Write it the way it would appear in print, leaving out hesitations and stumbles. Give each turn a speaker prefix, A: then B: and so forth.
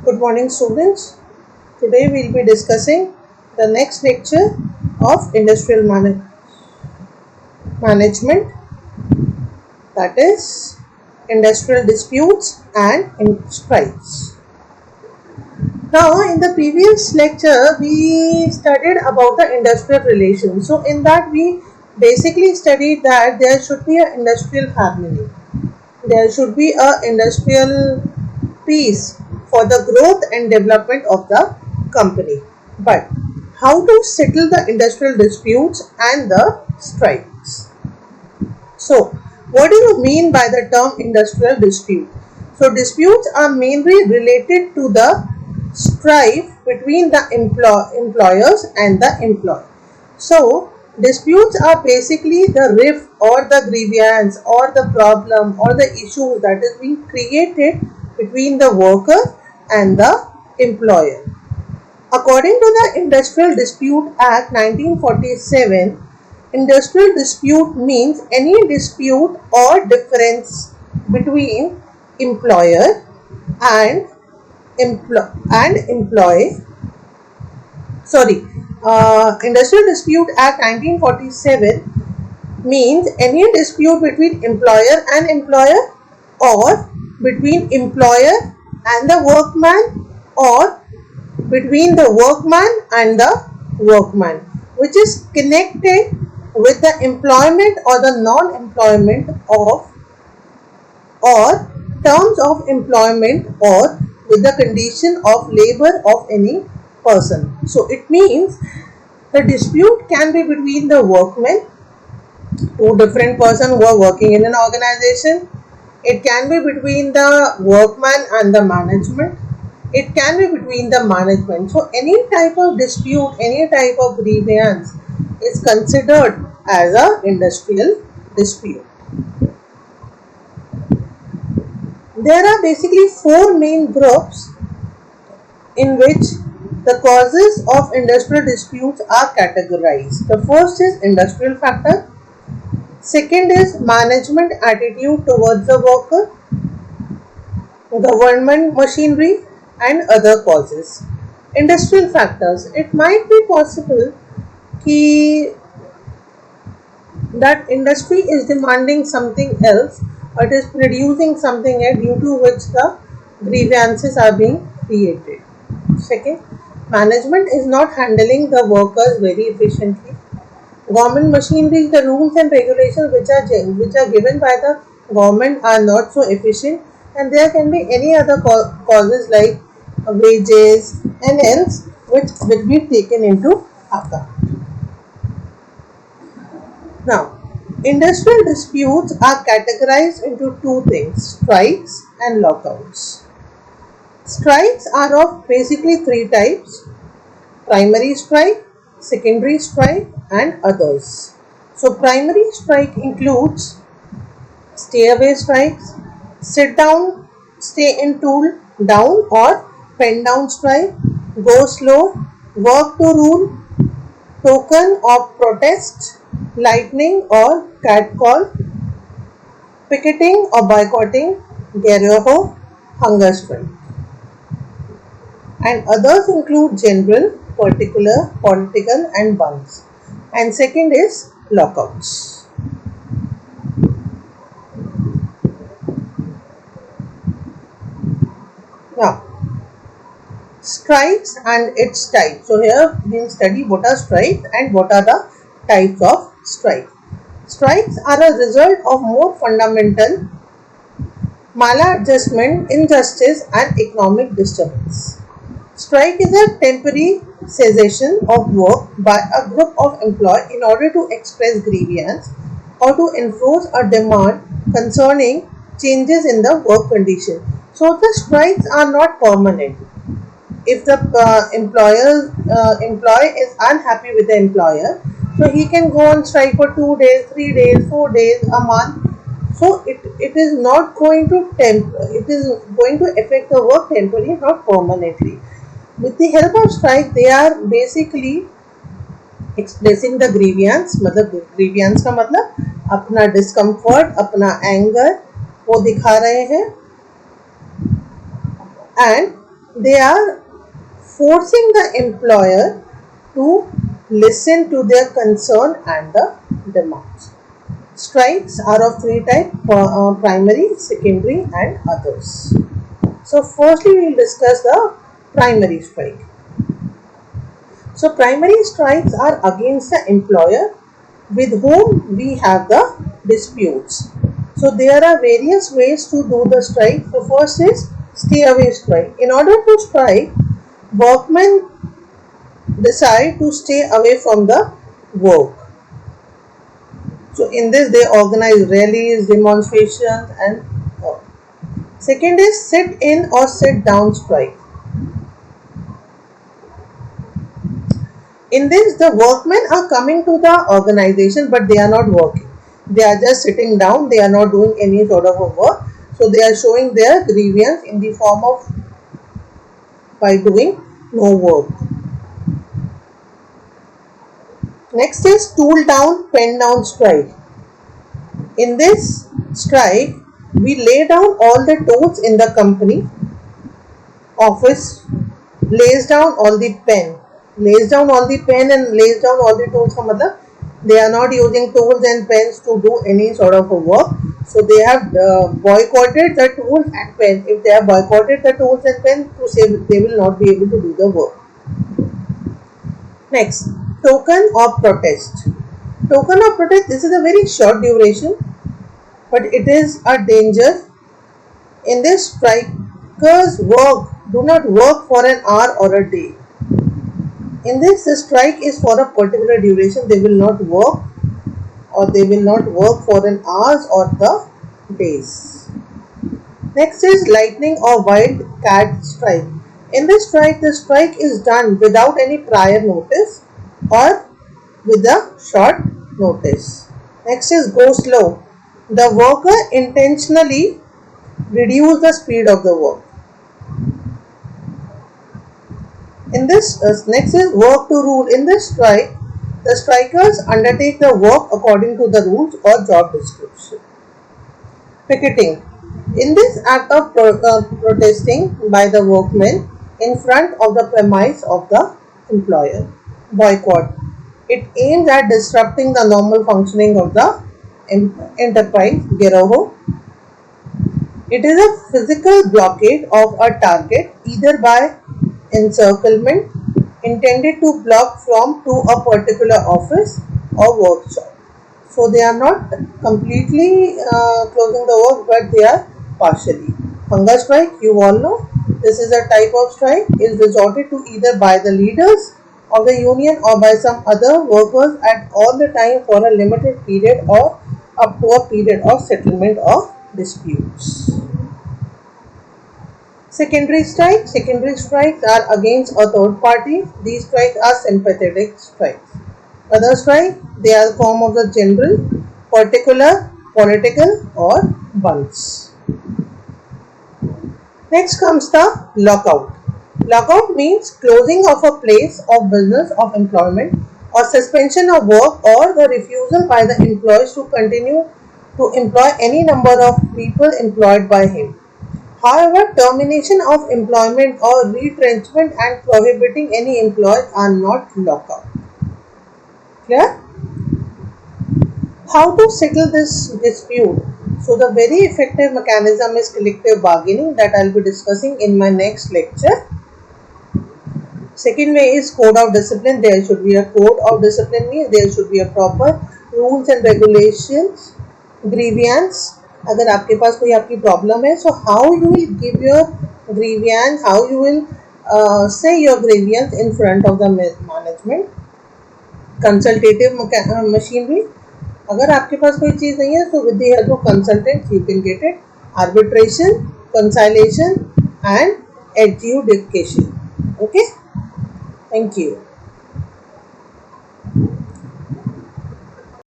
A: Good morning, students. Today we'll be discussing the next lecture of industrial management, that is industrial disputes and strikes. Now, in the previous lecture, we studied about the industrial relations. So, in that we basically studied that there should be an industrial harmony. There should be an industrial peace for the growth and development of the company. But how to settle the industrial disputes and the strikes? So, what do you mean by the term industrial dispute? So, disputes are mainly related to the strife between the employers and the employee. So, disputes are basically the rift or the grievance or the problem or the issue that is being created between the worker and the employer. According to the Industrial Dispute Act 1947, industrial dispute means any dispute or difference between employer and employee. Industrial Dispute Act 1947 means any dispute between employer and employer, or between employer and the workman, or between the workman and the workman, which is connected with the employment or the non-employment of, or terms of employment, or with the condition of labor of any person. So it means the dispute can be between the workmen, two different persons who are working in an organization. It can be between the workman and the management. It can be between the management. So any type of dispute, any type of grievance is considered as an industrial dispute. There are basically four main groups in which the causes of industrial disputes are categorized. The first is industrial factor. Second is management attitude towards the worker, government machinery, and other causes. Industrial factors. It might be possible that industry is demanding something else, or it is producing something else, due to which the grievances are being created. Second, management is not handling the workers very efficiently. Government machinery, the rules and regulations which are given by the government are not so efficient, and there can be any other causes like wages and else which will be taken into account. Now, industrial disputes are categorized into two things: strikes and lockouts. Strikes are of basically three types: primary strike, secondary strike, and others. So, primary strike includes stay away strikes, sit down, stay in tool down or pen down strike, go slow, work to rule, token of protest, lightning or catcall, picketing or boycotting, guerrilla, hunger strike. And others include general, particular, political, and bunks. And second is lockouts. Now, strikes and its types. So here we will study what are strikes and what are the types of strike. Strikes are a result of more fundamental maladjustment, injustice, and economic disturbance. Strike is a temporary cessation of work by a group of employees in order to express grievance or to enforce a demand concerning changes in the work condition. So the strikes are not permanent. If the employee is unhappy with the employer, so he can go on strike for 2 days, 3 days, 4 days, a month. So it is not going to it is going to affect the work temporarily, not permanently. With the help of strike, they are basically expressing the grievance. मतलब grievance का मतलब अपना discomfort, अपना anger वो दिखा रहे हैं and they are forcing the employer to listen to their concern and the demands. Strikes are of three types: primary, secondary, and others. So, firstly, we will discuss the primary strike. So, primary strikes are against the employer with whom we have the disputes. So, there are various ways to do the strike. The first is stay away strike. In order to strike, workmen decide to stay away from the work. So, in this, they organize rallies, demonstrations, and all. Second is sit in or sit down strike. In this, the workmen are coming to the organization, but they are not working. They are just sitting down. They are not doing any sort of a work. So they are showing their grievance in the form of by doing no work. Next is tool down, pen down strike. In this strike, we lay down all the tools in the company. Office lays down all the pen. Lays down all the pen and lays down all the tools का मतलब they are not using tools and pens to do any sort of a work. So they have boycotted the tools and pen. If they have boycotted the tools and pen, to say they will not be able to do the work. Next, token of protest. Token of protest, this is a very short duration, but it is a danger. In this, strikers do not work for an hour or a day. In this, the strike is for a particular duration. They will not work, or they will not work for an hours or the days. Next is lightning or wild cat strike. In this strike, the strike is done without any prior notice or with a short notice. Next is go slow. The worker intentionally reduce the speed of the work. In this, next is work to rule. In this strike, the strikers undertake the work according to the rules or job description. Picketing. In this act of protesting by the workmen in front of the premise of the employer. Boycott. It aims at disrupting the normal functioning of the enterprise. Giroh. It is a physical blockade of a target either by encirclement intended to block from to a particular office or workshop. So they are not completely closing the work, but they are partially. Hunger strike, you all know, this is a type of strike, is resorted to either by the leaders of the union or by some other workers at all the time for a limited period or up to a period of settlement of disputes. Secondary strikes. Secondary strikes are against a third party. These strikes are sympathetic strikes. Other strike, they are the form of the general, particular, political or bunds. Next comes the lockout. Lockout means closing of a place of business of employment or suspension of work or the refusal by the employees to continue to employ any number of people employed by him. However, termination of employment or retrenchment and prohibiting any employees are not lockout. Clear? How to settle this dispute? So, the very effective mechanism is collective bargaining that I will be discussing in my next lecture. Second way is code of discipline. There should be a code of discipline, means there should be a proper rules and regulations. Grievance. अगर आपके पास कोई आपकी problem है, so how you will give your grievance, how you will say your grievance in front of the management. Consultative machinery, अगर आपके पास कोई चीज़ नहीं है, so with the help of consultant you can get it. Arbitration, conciliation and adjudication. Okay, thank you.